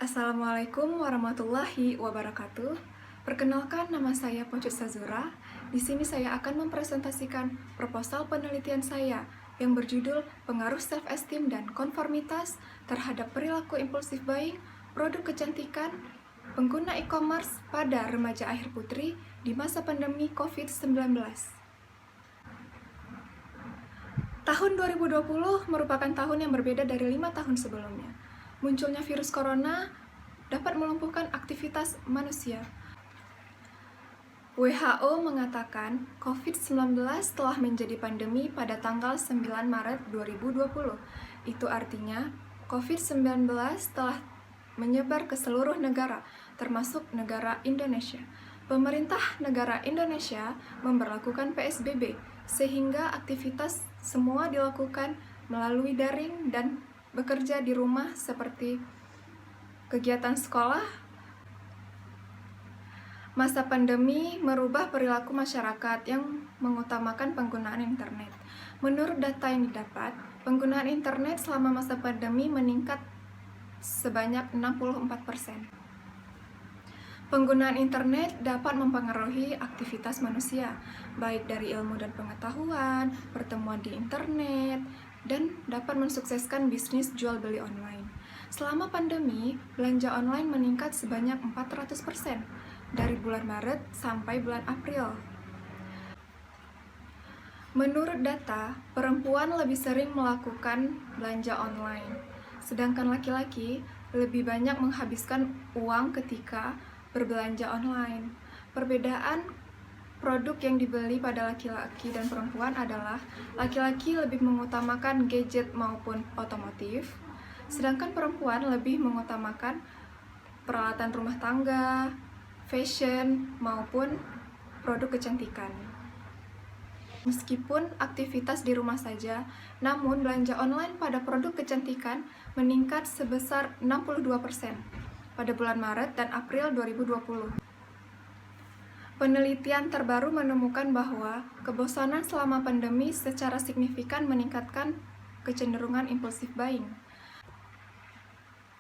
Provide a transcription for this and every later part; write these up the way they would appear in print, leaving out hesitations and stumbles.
Assalamualaikum warahmatullahi wabarakatuh. Perkenalkan, nama saya Pocut Sazura. Di sini saya akan mempresentasikan proposal penelitian saya yang berjudul Pengaruh Self-Esteem dan Konformitas terhadap Perilaku Impulsif Buying, Produk Kecantikan, Pengguna E-commerce pada remaja akhir putri di masa pandemi COVID-19. Tahun 2020 merupakan tahun yang berbeda dari 5 tahun sebelumnya. Munculnya virus corona dapat melumpuhkan aktivitas manusia. WHO mengatakan COVID-19 telah menjadi pandemi pada tanggal 9 Maret 2020. Itu artinya COVID-19 telah menyebar ke seluruh negara, termasuk negara Indonesia. Pemerintah negara Indonesia memberlakukan PSBB, sehingga aktivitas semua dilakukan melalui daring dan bekerja di rumah seperti kegiatan sekolah. Masa pandemi merubah perilaku masyarakat yang mengutamakan penggunaan internet. Menurut data yang didapat, penggunaan internet selama masa pandemi meningkat sebanyak 64%. Penggunaan internet dapat mempengaruhi aktivitas manusia, baik dari ilmu dan pengetahuan, pertemuan di internet, dan dapat mensukseskan bisnis jual beli online. Selama pandemi, belanja online meningkat sebanyak 400% dari bulan Maret sampai bulan April. Menurut data, perempuan lebih sering melakukan belanja online, sedangkan laki-laki lebih banyak menghabiskan uang ketika berbelanja online. Perbedaan produk yang dibeli pada laki-laki dan perempuan adalah laki-laki lebih mengutamakan gadget maupun otomotif, sedangkan perempuan lebih mengutamakan peralatan rumah tangga, fashion, maupun produk kecantikan. Meskipun aktivitas di rumah saja, namun belanja online pada produk kecantikan meningkat sebesar 62% pada bulan Maret dan April 2020. Penelitian terbaru menemukan bahwa kebosanan selama pandemi secara signifikan meningkatkan kecenderungan impulsif buying.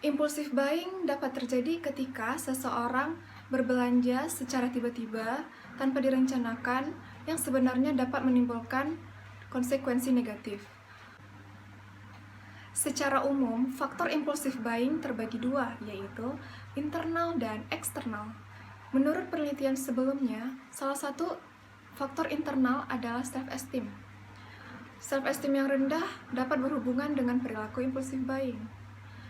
Impulsif buying dapat terjadi ketika seseorang berbelanja secara tiba-tiba tanpa direncanakan, yang sebenarnya dapat menimbulkan konsekuensi negatif. Secara umum, faktor impulsif buying terbagi dua, yaitu internal dan eksternal. Menurut penelitian sebelumnya, salah satu faktor internal adalah self-esteem. Self-esteem yang rendah dapat berhubungan dengan perilaku impulsif buying.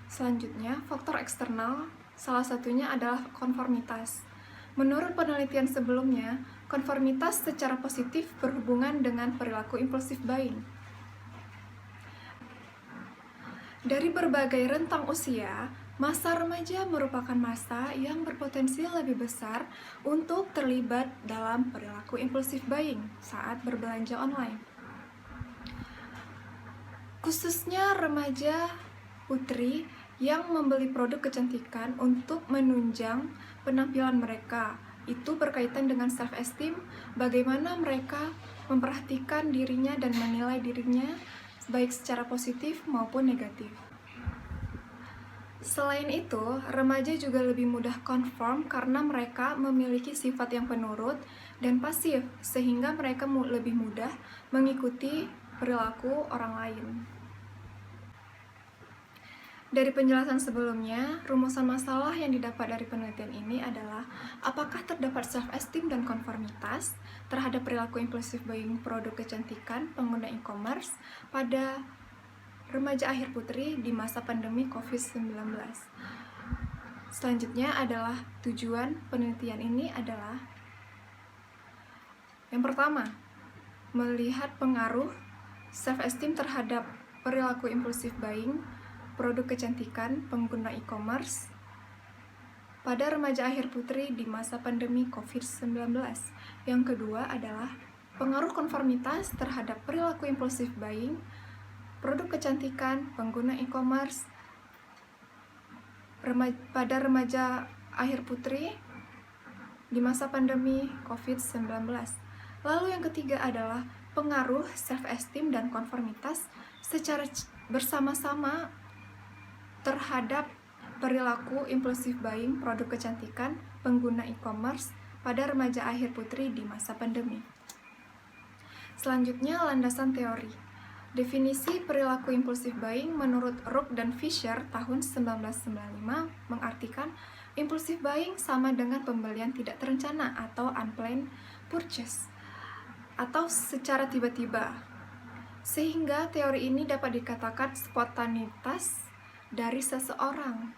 Selanjutnya, faktor eksternal, salah satunya adalah konformitas. Menurut penelitian sebelumnya, konformitas secara positif berhubungan dengan perilaku impulsif buying. Dari berbagai rentang usia, masa remaja merupakan masa yang berpotensi lebih besar untuk terlibat dalam perilaku impulsif buying saat berbelanja online. Khususnya remaja putri yang membeli produk kecantikan untuk menunjang penampilan mereka. Itu berkaitan dengan self-esteem, bagaimana mereka memperhatikan dirinya dan menilai dirinya baik secara positif maupun negatif. Selain itu, remaja juga lebih mudah konform karena mereka memiliki sifat yang penurut dan pasif, sehingga mereka lebih mudah mengikuti perilaku orang lain. Dari penjelasan sebelumnya, rumusan masalah yang didapat dari penelitian ini adalah apakah terdapat self-esteem dan konformitas terhadap perilaku impulsif buying produk kecantikan pengguna e-commerce pada remaja akhir putri di masa pandemi COVID-19. Selanjutnya adalah tujuan penelitian ini adalah yang pertama, melihat pengaruh self-esteem terhadap perilaku impulsif buying produk kecantikan pengguna e-commerce pada remaja akhir putri di masa pandemi COVID-19. Yang kedua adalah pengaruh konformitas terhadap perilaku impulsif buying produk kecantikan pengguna e-commerce pada remaja akhir putri di masa pandemi COVID-19. Lalu yang ketiga adalah pengaruh self-esteem dan konformitas secara bersama-sama terhadap perilaku impulsif buying produk kecantikan pengguna e-commerce pada remaja akhir putri di masa pandemi. Selanjutnya, landasan teori. Definisi perilaku impulsif buying menurut Rook dan Fisher tahun 1995 mengartikan impulsif buying sama dengan pembelian tidak terencana atau unplanned purchase atau secara tiba-tiba. Sehingga teori ini dapat dikatakan spontanitas dari seseorang.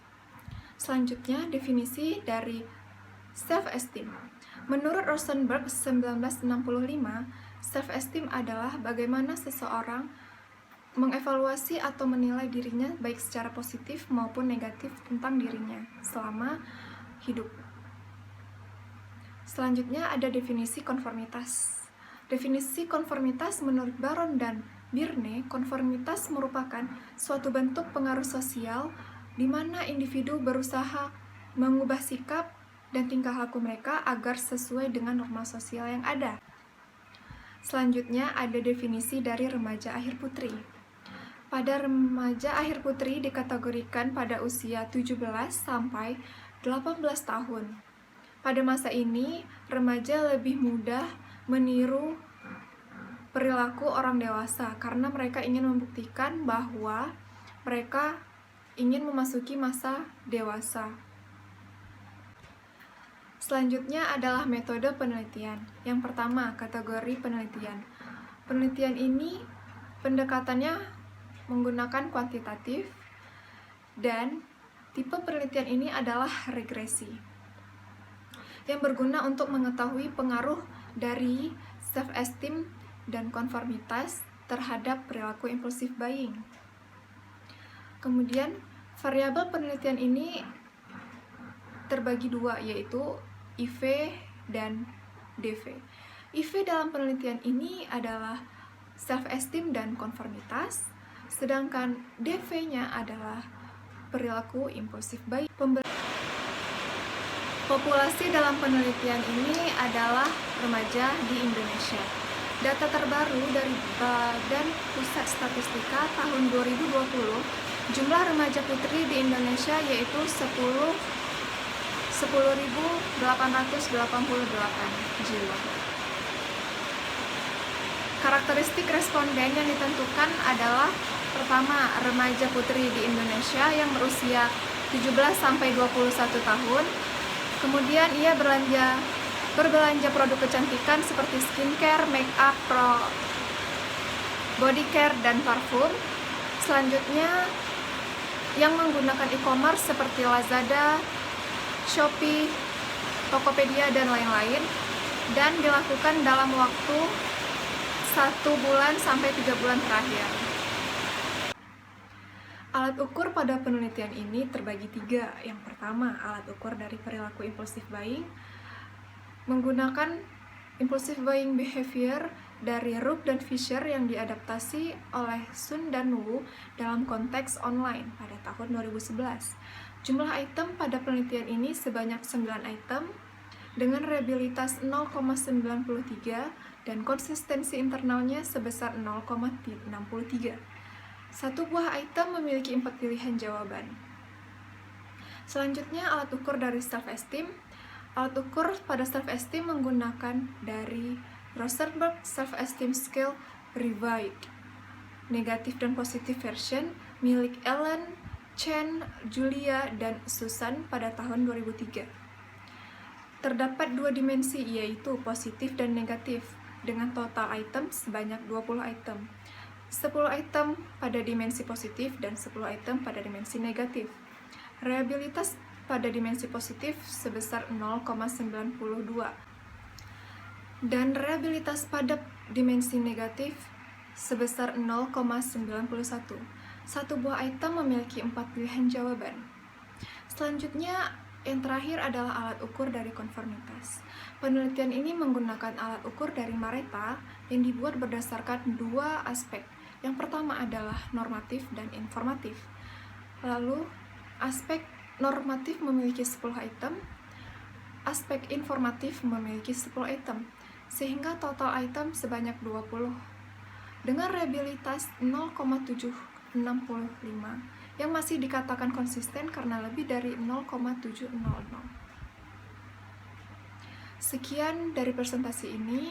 Selanjutnya, definisi dari self-esteem. Menurut Rosenberg 1965, self-esteem adalah bagaimana seseorang mengevaluasi atau menilai dirinya baik secara positif maupun negatif tentang dirinya selama hidup. Selanjutnya ada definisi konformitas. Definisi konformitas menurut Baron dan Birne, konformitas merupakan suatu bentuk pengaruh sosial di mana individu berusaha mengubah sikap dan tingkah laku mereka agar sesuai dengan norma sosial yang ada. Selanjutnya ada definisi dari remaja akhir putri. Pada remaja akhir putri dikategorikan pada usia 17 sampai 18 tahun. Pada masa ini, remaja lebih mudah meniru perilaku orang dewasa karena mereka ingin membuktikan bahwa mereka ingin memasuki masa dewasa. Selanjutnya adalah metode penelitian. Yang pertama, kategori penelitian. Penelitian ini pendekatannya menggunakan kuantitatif dan tipe penelitian ini adalah regresi yang berguna untuk mengetahui pengaruh dari self-esteem dan konformitas terhadap perilaku impulsif buying. Kemudian, variabel penelitian ini terbagi dua, yaitu IV dan DV. IV dalam penelitian ini adalah self-esteem dan konformitas, sedangkan DV-nya adalah perilaku impulsif buying. Populasi dalam penelitian ini adalah remaja di Indonesia. Data terbaru dari Badan Pusat Statistika tahun 2020, jumlah remaja putri di Indonesia yaitu 10.888 jiwa. Karakteristik responden yang ditentukan adalah pertama, remaja putri di Indonesia yang berusia 17-21 tahun. Kemudian ia berbelanja produk kecantikan seperti skincare, make up, body care, dan parfum. Selanjutnya yang menggunakan e-commerce seperti Lazada, Shopee, Tokopedia, dan lain-lain, dan dilakukan dalam waktu 1 bulan sampai 3 bulan terakhir. Alat ukur pada penelitian ini terbagi 3. Yang pertama, alat ukur dari perilaku impulsif buying menggunakan impulsif buying behavior dari Rook dan Fisher yang diadaptasi oleh Sun dan Wu dalam konteks online pada tahun 2011. Jumlah item pada penelitian ini sebanyak 9 item dengan reliabilitas 0,93 dan konsistensi internalnya sebesar 0,63. Satu buah item memiliki 4 pilihan jawaban. Selanjutnya, alat ukur dari self-esteem. Alat ukur pada self-esteem menggunakan dari Rosenberg Self-Esteem Scale Revised, negatif dan positif version, milik Ellen, Chen, Julia, dan Susan pada tahun 2003. Terdapat 2 dimensi, yaitu positif dan negatif, dengan total item sebanyak 20 item. 10 item pada dimensi positif dan 10 item pada dimensi negatif. Reliabilitas pada dimensi positif sebesar 0,92 dan reliabilitas pada dimensi negatif sebesar 0,91. Satu buah item memiliki 4 pilihan jawaban. Selanjutnya, yang terakhir adalah alat ukur dari konformitas. Penelitian ini menggunakan alat ukur dari Mareta yang dibuat berdasarkan 2 aspek. Yang pertama adalah normatif dan informatif. Lalu, aspek normatif memiliki 10 item, aspek informatif memiliki 10 item, sehingga total item sebanyak 20. Dengan reliabilitas 0,765 yang masih dikatakan konsisten karena lebih dari 0,700. Sekian dari presentasi ini.